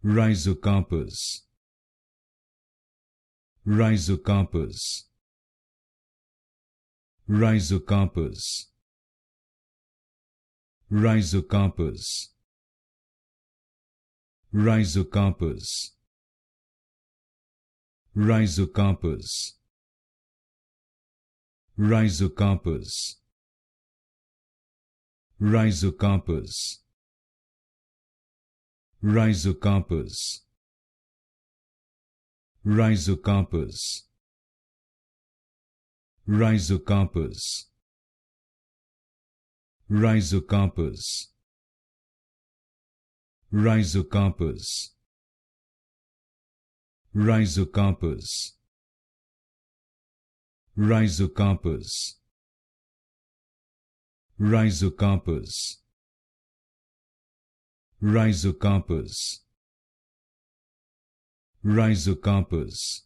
Rhizocarpous, Rhizocarpous, Rhizocarpous, Rhizocarpous, Rhizocarpous, Rhizocarpous, Rhizocarpous, Rhizocarpous, Rhizocarpous, Rhizocarpous, Rhizocarpous, Rhizocarpous, Rhizocarpous, Rhizocarpous, Rhizocarpous, Rhizocarpous, Rhizocarpous, Rhizocarpous,